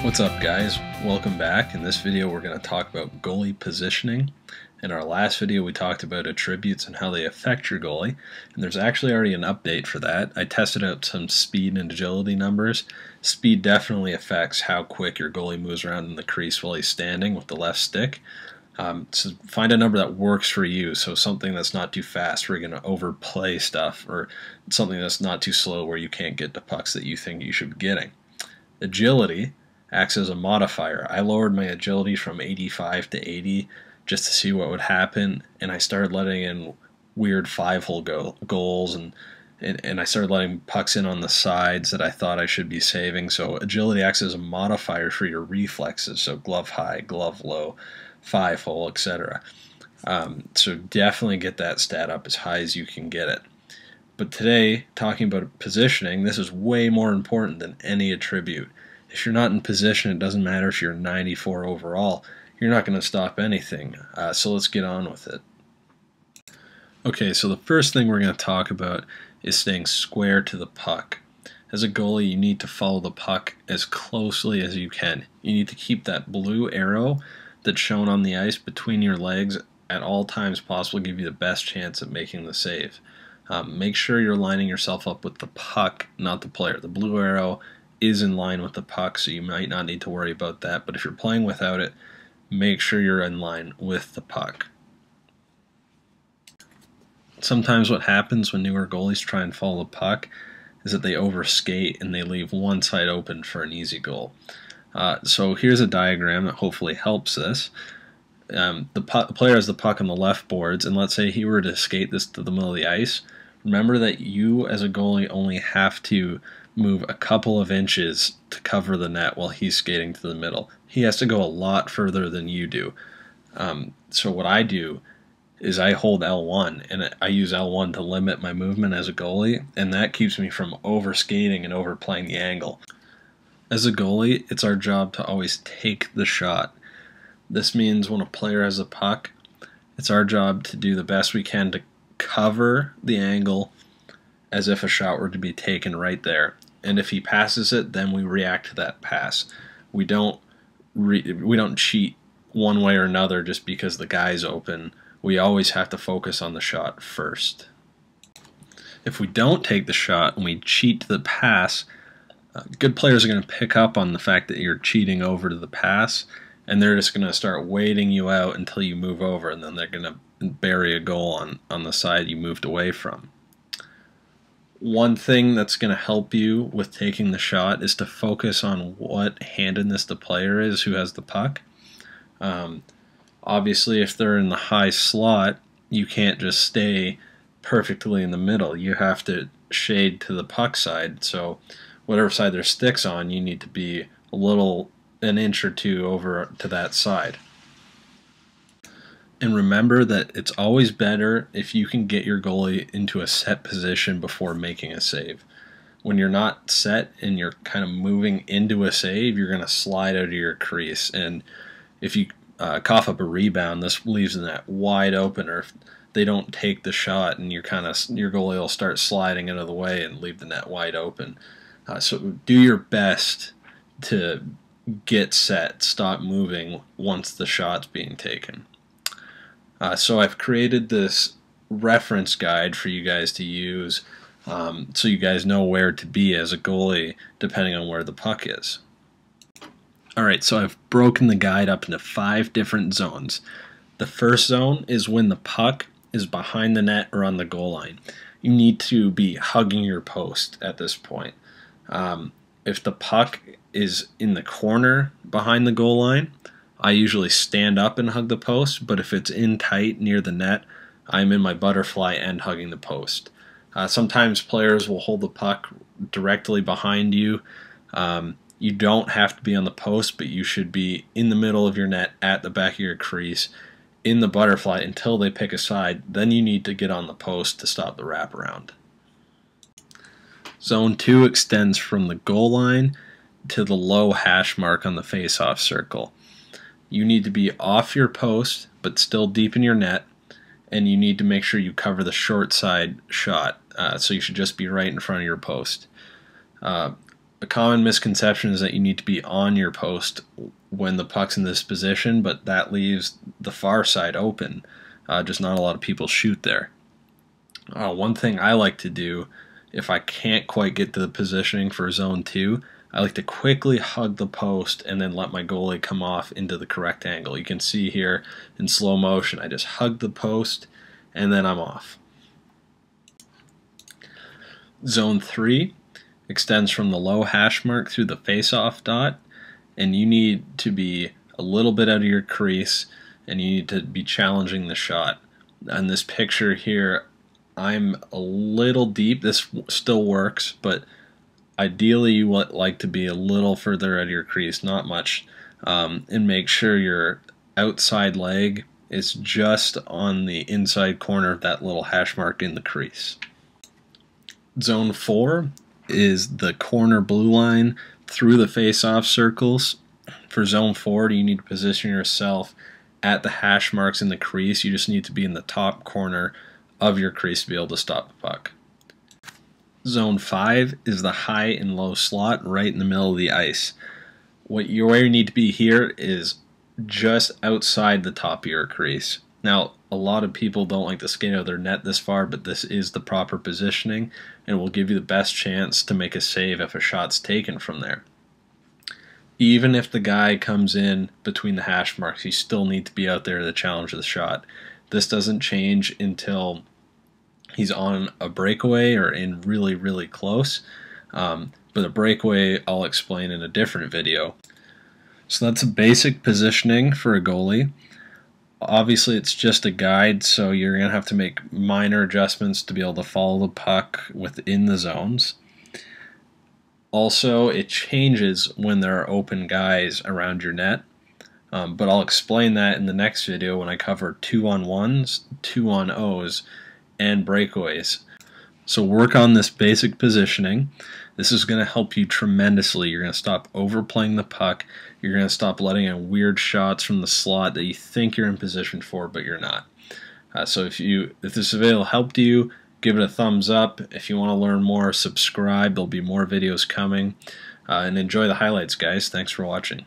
What's up, guys? Welcome back. In this video we're going to talk about goalie positioning. In our last video we talked about attributes and how they affect your goalie, and there's actually already an update for that. I tested out some speed and agility numbers. Speed definitely affects how quick your goalie moves around in the crease while he's standing with the left stick. So find a number that works for you, so something that's not too fast where you're going to overplay stuff, or something that's not too slow where you can't get the pucks that you think you should be getting. Agility acts as a modifier. I lowered my agility from 85 to 80 just to see what would happen, and I started letting in weird 5-hole goals, and I started letting pucks in on the sides that I thought I should be saving. So agility acts as a modifier for your reflexes, so glove high, glove low, 5-hole, etc. So definitely get that stat up as high as you can get it. But today, talking about positioning, this is way more important than any attribute. If you're not in position, it doesn't matter if you're 94 overall. You're not going to stop anything. So let's get on with it. Okay, so the first thing we're going to talk about is staying square to the puck. As a goalie, you need to follow the puck as closely as you can. You need to keep that blue arrow that's shown on the ice between your legs at all times possible, give you the best chance at making the save. Make sure you're lining yourself up with the puck, not the player. The blue arrow is in line with the puck, so you might not need to worry about that. But if you're playing without it, make sure you're in line with the puck. Sometimes what happens when newer goalies try and follow the puck is that they overskate and they leave one side open for an easy goal. So here's a diagram that hopefully helps this. The player has the puck on the left boards, and let's say he were to skate this to the middle of the ice. Remember that you as a goalie only have to move a couple of inches to cover the net while he's skating to the middle. He has to go a lot further than you do. So what I do is I hold L1, and I use L1 to limit my movement as a goalie, and that keeps me from overskating and overplaying the angle. As a goalie, it's our job to always take the shot. This means when a player has a puck, it's our job to do the best we can to cover the angle as if a shot were to be taken right there. And if he passes it, then we react to that pass. We don't cheat one way or another just because the guy's open. We always have to focus on the shot first. If we don't take the shot and we cheat to the pass, good players are going to pick up on the fact that you're cheating over to the pass, and they're just going to start waiting you out until you move over, and then they're going to bury a goal on the side you moved away from. One thing that's going to help you with taking the shot is to focus on what handedness the player is who has the puck. Obviously, if they're in the high slot, you can't just stay perfectly in the middle. You have to shade to the puck side, so whatever side their stick's on, you need to be an inch or two over to that side. And remember that it's always better if you can get your goalie into a set position before making a save. When you're not set and you're kind of moving into a save, you're going to slide out of your crease. And if you cough up a rebound, this leaves the net wide open, or if they don't take the shot, and your goalie will start sliding out of the way and leave the net wide open. So do your best to get set, stop moving once the shot's being taken. So I've created this reference guide for you guys to use, so you guys know where to be as a goalie depending on where the puck is. Alright, so I've broken the guide up into 5 different zones. The first zone is when the puck is behind the net or on the goal line. You need to be hugging your post at this point. If the puck is in the corner behind the goal line, I usually stand up and hug the post, but if it's in tight near the net, I'm in my butterfly and hugging the post. Sometimes players will hold the puck directly behind you. You don't have to be on the post, but you should be in the middle of your net at the back of your crease in the butterfly until they pick a side. Then you need to get on the post to stop the wraparound. Zone 2 extends from the goal line to the low hash mark on the face-off circle. You need to be off your post, but still deep in your net, and you need to make sure you cover the short side shot. So you should just be right in front of your post. A common misconception is that you need to be on your post when the puck's in this position, but that leaves the far side open. Just not a lot of people shoot there. One thing I like to do, if I can't quite get to the positioning for zone 2, I like to quickly hug the post and then let my goalie come off into the correct angle. You can see here in slow motion, I just hug the post and then I'm off. Zone 3 extends from the low hash mark through the face-off dot, and you need to be a little bit out of your crease and you need to be challenging the shot. On this picture here, I'm a little deep. This still works, but ideally you would like to be a little further out of your crease, not much, and make sure your outside leg is just on the inside corner of that little hash mark in the crease. Zone 4 is the corner blue line through the face-off circles. For zone 4, you need to position yourself at the hash marks in the crease. You just need to be in the top corner of your crease to be able to stop the puck. Zone 5 is the high and low slot right in the middle of the ice. Where you need to be here is just outside the top of your crease. Now, a lot of people don't like to skate out of their net this far, but this is the proper positioning and will give you the best chance to make a save if a shot's taken from there. Even if the guy comes in between the hash marks, you still need to be out there to challenge the shot. This doesn't change until he's on a breakaway or in really, really close. But a breakaway I'll explain in a different video. So that's a basic positioning for a goalie. Obviously it's just a guide, so you're going to have to make minor adjustments to be able to follow the puck within the zones. Also, it changes when there are open guys around your net, but I'll explain that in the next video when I cover 2-on-1s, 2-on-0s, and breakaways. So work on this basic positioning. This is going to help you tremendously. You're going to stop overplaying the puck. You're going to stop letting in weird shots from the slot that you think you're in position for, but you're not. So if this video helped you, give it a thumbs up. If you want to learn more, subscribe. There'll be more videos coming. And enjoy the highlights, guys. Thanks for watching.